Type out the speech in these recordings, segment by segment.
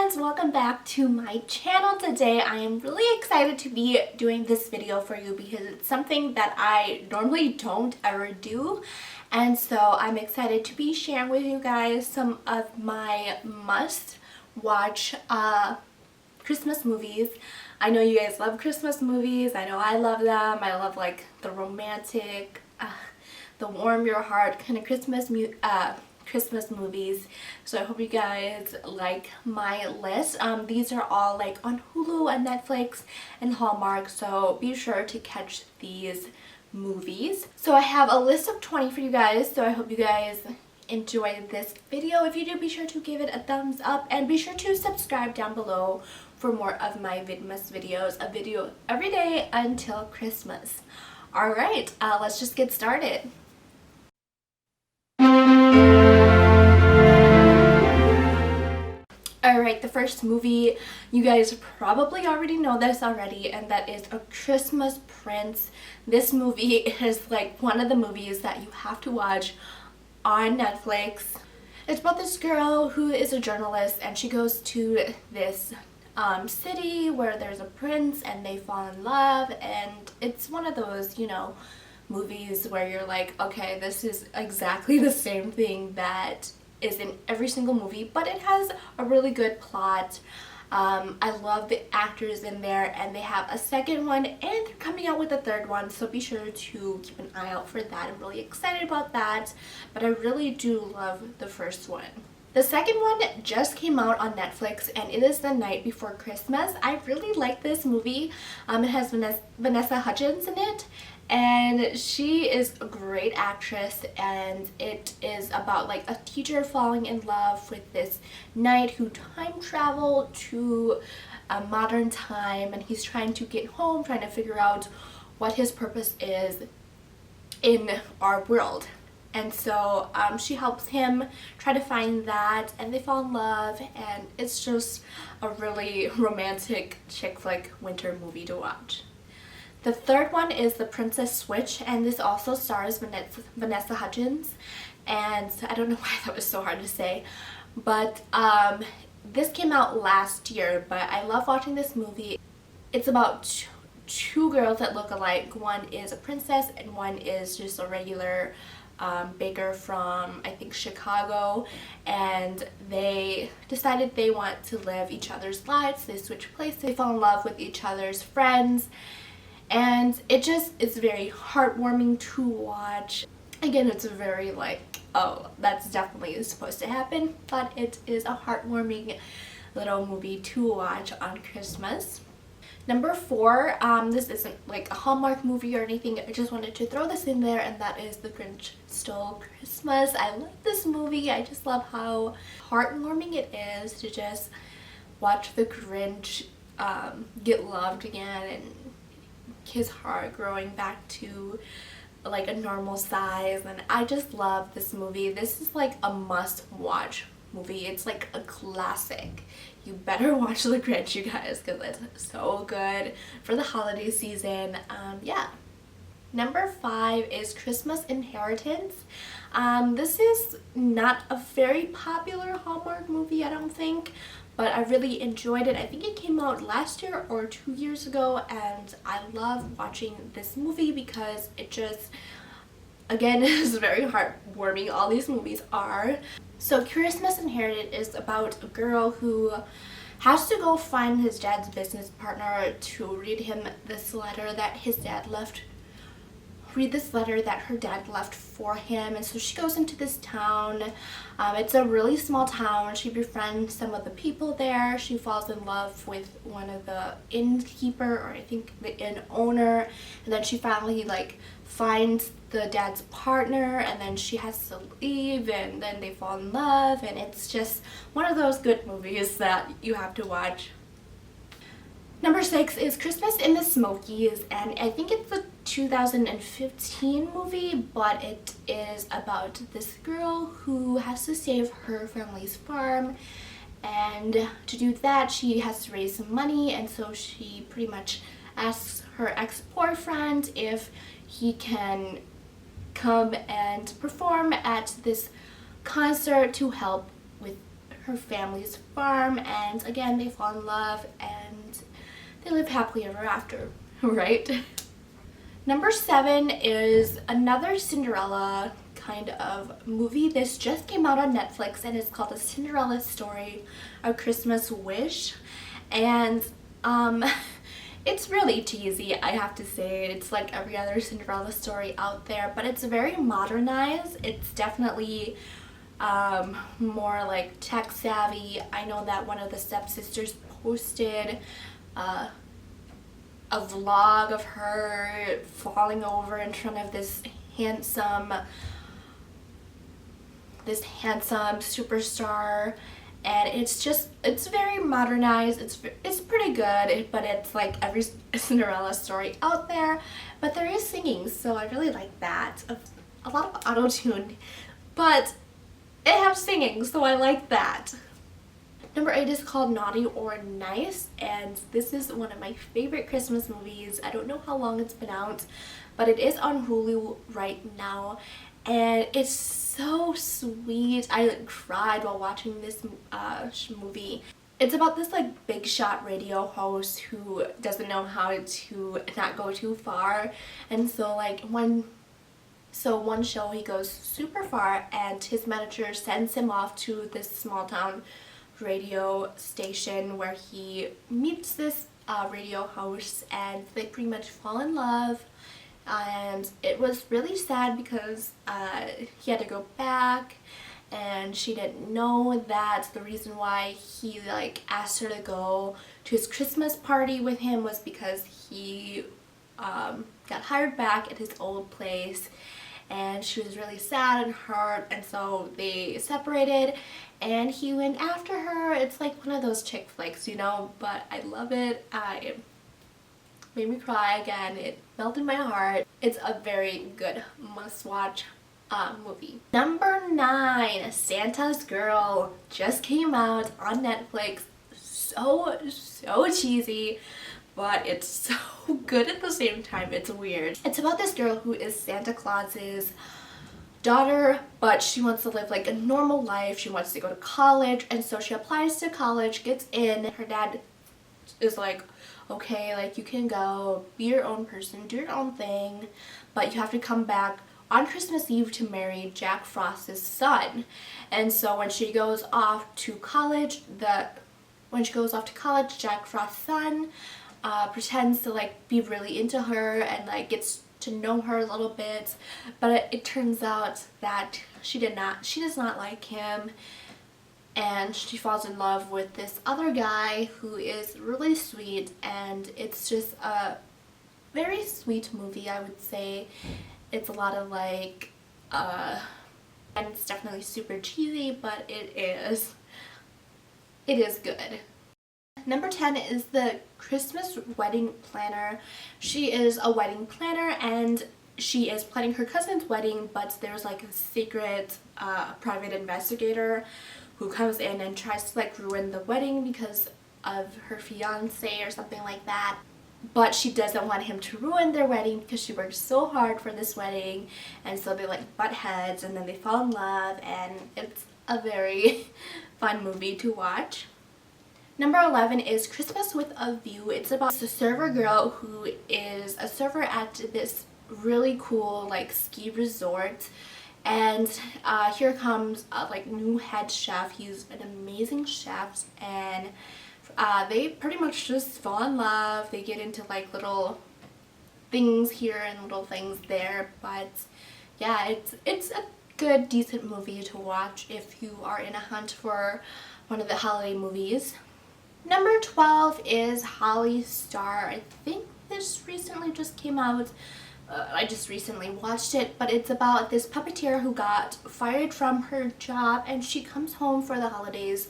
friends, welcome back to my channel. Today I am really excited to be doing this video for you because it's something that I normally don't ever do, and so I'm excited to be sharing with you guys some of my must watch Christmas movies. I know you guys love Christmas movies. I know I love them. I love like the romantic, the warm your heart kind of Christmas movies. So I hope you guys like my list. These are all like on Hulu and Netflix and Hallmark, so be sure to catch these movies. So I have a list of 20 for you guys, so I hope you guys enjoyed this video. If you do, be sure to give it a thumbs up and be sure to subscribe down below for more of my VidMUS videos, a video every day until Christmas. Alright, let's just get started. Alright, the first movie, you guys probably already know this already, and that is A Christmas Prince. This movie is like one of the movies that you have to watch on Netflix. It's about this girl who is a journalist, and she goes to this city where there's a prince and they fall in love, and it's one of those, you know, movies where you're like, okay, this is exactly the same thing that is in every single movie, but it has a really good plot. I love the actors in there, and they have a second one and they're coming out with a third one, so be sure to keep an eye out for that. I'm really excited about that, but I really do love the first one. The second one just came out on Netflix, and it is The Night Before Christmas. I really like this movie. It has Vanessa Hudgens in it, and she is a great actress, and it is about like a teacher falling in love with this knight who time traveled to a modern time, and he's trying to get home, trying to figure out what his purpose is in our world. And so she helps him try to find that, and they fall in love, and it's just a really romantic chick flick winter movie to watch. The third one is The Princess Switch, and this also stars Vanessa Hudgens, and I don't know why that was so hard to say, but this came out last year, but I love watching this movie. It's about two girls that look alike. One is a princess and one is just a regular baker from, I think, Chicago, and they decided they want to live each other's lives. They switch places, they fall in love with each other's friends, and it's very heartwarming to watch. Again, it's very like, oh, that's definitely supposed to happen, but it is a heartwarming little movie to watch on Christmas. Number 4, this isn't like a Hallmark movie or anything, I just wanted to throw this in there, and that is The Grinch Stole Christmas. I love this movie. I just love how heartwarming it is to just watch the Grinch get loved again, and his heart growing back to like a normal size, and I just love this movie. This is like a must-watch movie. It's like a classic. You better watch The Grinch, you guys, because it's so good for the holiday season. Yeah. Number 5 is Christmas Inheritance. This is not a very popular Hallmark movie, I don't think, but I really enjoyed it. I think it came out last year or 2 years ago, and I love watching this movie because it just, again, is very heartwarming. All these movies are. So Christmas Inherited is about a girl who has to go find his dad's business partner to read him this letter that his dad left. Read this letter that her dad left for him, and so she goes into this town. It's a really small town. She befriends some of the people there. She falls in love with one of the innkeeper, or I think the inn owner, and then she finally like finds the dad's partner, and then she has to leave, and then they fall in love, and it's just one of those good movies that you have to watch. Number 6 is Christmas in the Smokies, and I think it's a 2015 movie, but it is about this girl who has to save her family's farm, and to do that she has to raise some money, and so she pretty much asks her ex-boyfriend if he can come and perform at this concert to help with her family's farm, and again they fall in love and they live happily ever after, right? Number 7 is another Cinderella kind of movie. This just came out on Netflix and it's called A Cinderella Story, A Christmas Wish. And it's really cheesy, I have to say. It's like every other Cinderella story out there, but it's very modernized. It's definitely more like tech savvy. I know that one of the stepsisters posted a vlog of her falling over in front of this handsome superstar, and it's very modernized. It's pretty good, but it's like every Cinderella story out there, but there is singing, so I really like that. A lot of auto-tune, but it has singing, so I like that. Number 8 is called Naughty or Nice, and this is one of my favorite Christmas movies. I don't know how long it's been out, but it is on Hulu right now, and it's so sweet. I cried while watching this movie. It's about this like big shot radio host who doesn't know how to not go too far, and so like one show he goes super far and his manager sends him off to this small town radio station where he meets this radio host, and they pretty much fall in love. And it was really sad because he had to go back, and she didn't know that the reason why he like asked her to go to his Christmas party with him was because he got hired back at his old place, and she was really sad and hurt, and so they separated and he went after her. It's like one of those chick flicks, you know, but I love it. It made me cry again. It melted my heart. It's a very good must-watch movie. Number 9, Santa's Girl, just came out on Netflix. So cheesy, but it's so good at the same time. It's weird. It's about this girl who is Santa Claus's daughter, but she wants to live like a normal life. She wants to go to college, and so she applies to college, gets in. Her dad is like, okay, like you can go, be your own person, do your own thing, but you have to come back on Christmas Eve to marry Jack Frost's son. And so when she goes off to college, Jack Frost's son pretends to like be really into her and like gets to know her a little bit, but it turns out that she does not like him, and she falls in love with this other guy who is really sweet, and it's just a very sweet movie, I would say. It's a lot of like and it's definitely super cheesy, but it is good. Number 10 is the Christmas Wedding Planner. She is a wedding planner, and she is planning her cousin's wedding, but there's like a secret private investigator who comes in and tries to like ruin the wedding because of her fiance or something like that. But she doesn't want him to ruin their wedding because she worked so hard for this wedding, and so they like butt heads, and then they fall in love, and it's a very fun movie to watch. Number 11 is Christmas with a View. It's about a server girl who is a server at this really cool like ski resort, and here comes like new head chef. He's an amazing chef, and they pretty much just fall in love. They get into like little things here and little things there, but yeah, it's a good decent movie to watch if you are in a hunt for one of the holiday movies. Number 12 is Holly Star. I think this recently just came out. I just recently watched it, but it's about this puppeteer who got fired from her job, and she comes home for the holidays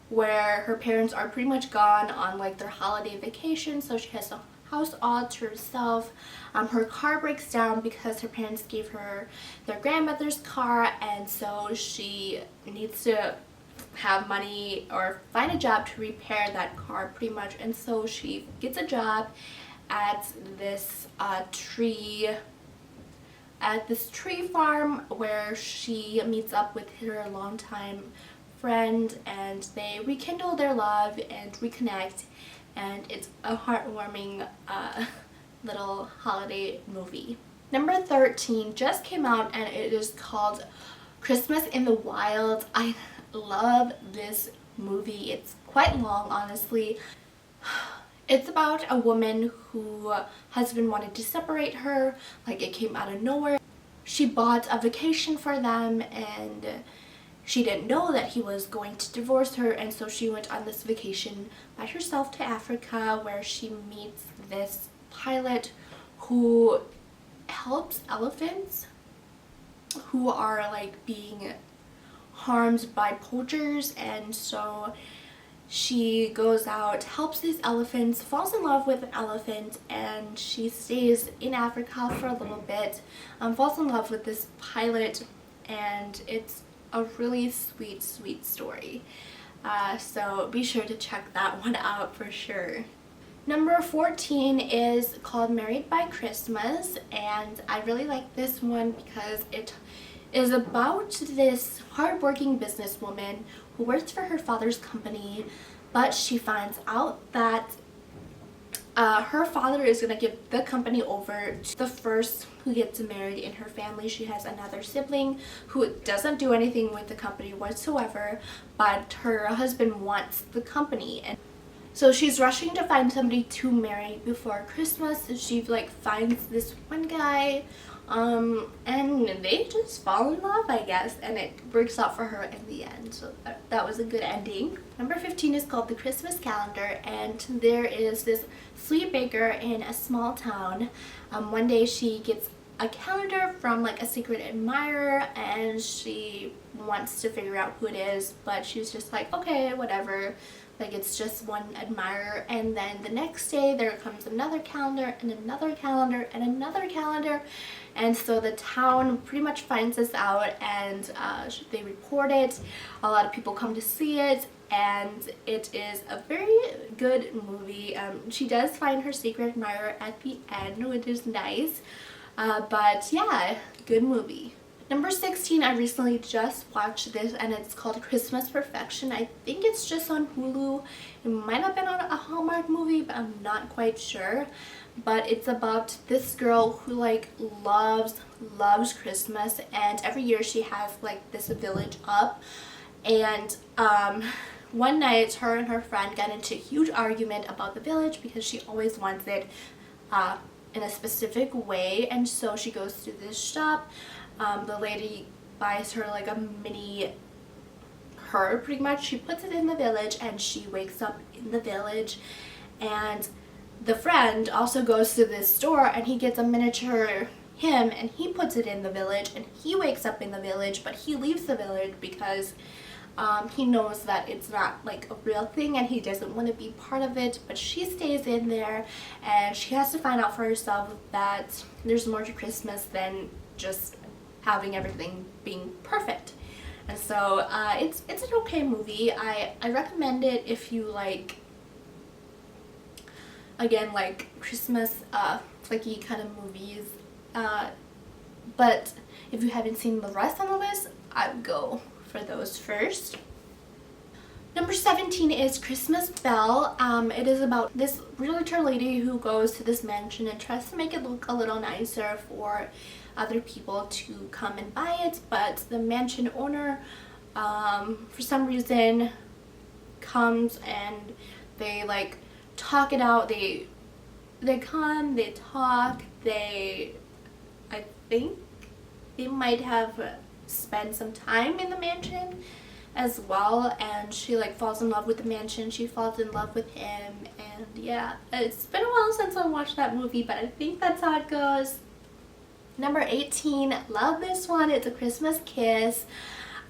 where her parents are pretty much gone on like their holiday vacation, so she has the house all to herself. Her car breaks down because her parents gave her their grandmother's car, and so she needs to have money or find a job to repair that car pretty much, and so she gets a job at this tree farm where she meets up with her longtime friend and they rekindle their love and reconnect, and it's a heartwarming little holiday movie. Number 13 just came out and it is called Christmas in the Wild. I love this movie. It's quite long, honestly. It's about a woman who husband wanted to separate her, like it came out of nowhere. She bought a vacation for them and she didn't know that he was going to divorce her, and so she went on this vacation by herself to Africa where she meets this pilot who helps elephants who are like being harmed by poachers. And so she goes out, helps these elephants, falls in love with an elephant, and she stays in Africa for a little bit, falls in love with this pilot, and it's a really sweet story. So be sure to check that one out for sure. Number 14 is called Married by Christmas, and I really like this one because it is about this hardworking businesswoman who works for her father's company, but she finds out that her father is going to give the company over to the first who gets married in her family. She has another sibling who doesn't do anything with the company whatsoever, but her husband wants the company, and so she's rushing to find somebody to marry before Christmas. And she like finds this one guy, and they just fall in love, I guess, and it works out for her in the end. So that was a good ending. Number 15 is called The Christmas Calendar, and there is this sweet baker in a small town. One day she gets a calendar from like a secret admirer, and she wants to figure out who it is, but she's just like, okay, whatever. Like it's just one admirer. And then the next day there comes another calendar and another calendar and another calendar, and so the town pretty much finds this out, and they report it. A lot of people come to see it, and it is a very good movie. She does find her secret admirer at the end, which is nice, but yeah, good movie. Number 16, I recently just watched this, and it's called Christmas Perfection. I think it's just on Hulu. It might have been on a Hallmark movie, but I'm not quite sure. But it's about this girl who like loves Christmas, and every year she has like this village up, and one night her and her friend got into a huge argument about the village because she always wants it in a specific way. And so she goes to this shop. The lady buys her like a mini her, pretty much. She puts it in the village and she wakes up in the village, and the friend also goes to this store and he gets a miniature him and he puts it in the village, and he wakes up in the village, but he leaves the village because he knows that it's not like a real thing and he doesn't want to be part of it. But she stays in there, and she has to find out for herself that there's more to Christmas than just having everything being perfect. And so it's an okay movie. I recommend it if you like, again, like Christmas flicky kind of movies, but if you haven't seen the rest on the list, I would go for those first. Number 17 is Christmas Belle. It is about this realtor lady who goes to this mansion and tries to make it look a little nicer for other people to come and buy it, but the mansion owner for some reason comes and they like talk it out. They come, they talk, I think they might have spent some time in the mansion as well, and she like falls in love with the mansion, she falls in love with him, and yeah, it's been a while since I watched that movie, but I think that's how it goes. Number 18, love this one. It's A Christmas Kiss.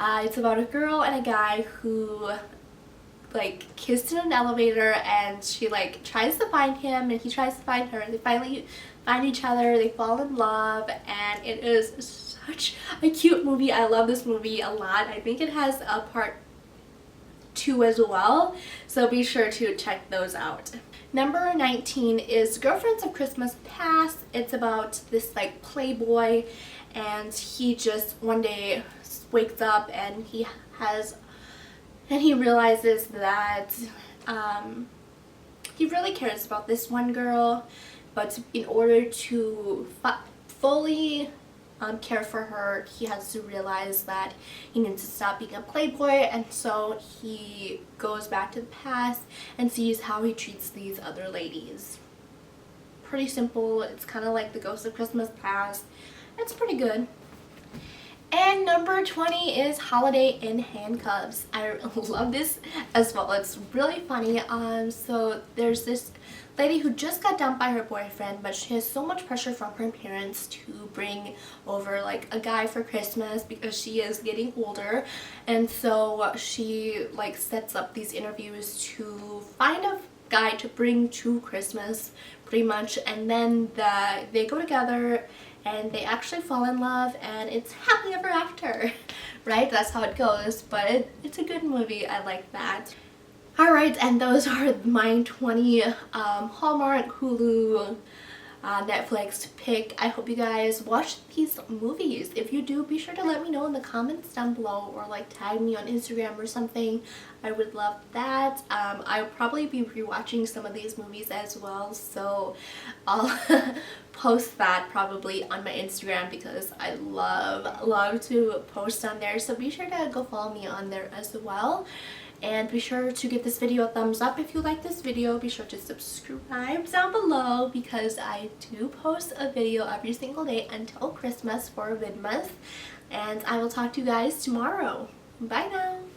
It's about a girl and a guy who like kissed in an elevator, and she like tries to find him and he tries to find her. They finally find each other, they fall in love, and it is such a cute movie. I love this movie a lot. I think it has a part 2 as well, so be sure to check those out. Number 19 is Girlfriends of Christmas Past. It's about this like playboy, and he just one day wakes up and he has and he realizes that he really cares about this one girl, but in order to fully care for her, he has to realize that he needs to stop being a playboy, and so he goes back to the past and sees how he treats these other ladies. Pretty simple. It's kind of like the Ghost of Christmas Past. It's pretty good. And number 20 is Holiday in Handcuffs. I love this as well. It's really funny. So there's this lady who just got dumped by her boyfriend, but she has so much pressure from her parents to bring over like a guy for Christmas because she is getting older, and so she like sets up these interviews to find a guy to bring to Christmas pretty much, and then they go together and they actually fall in love and it's happily ever after, right? That's how it goes, but it's a good movie. I like that. Alright, and those are my 20 Hallmark, Hulu, Netflix pick. I hope you guys watch these movies. If you do, be sure to let me know in the comments down below, or like tag me on Instagram or something. I would love that. I'll probably be rewatching some of these movies as well, so I'll post that probably on my Instagram because I love to post on there. So be sure to go follow me on there as well. And be sure to give this video a thumbs up if you like this video. Be sure to subscribe down below because I do post a video every single day until Christmas for VidMUS. And I will talk to you guys tomorrow. Bye now!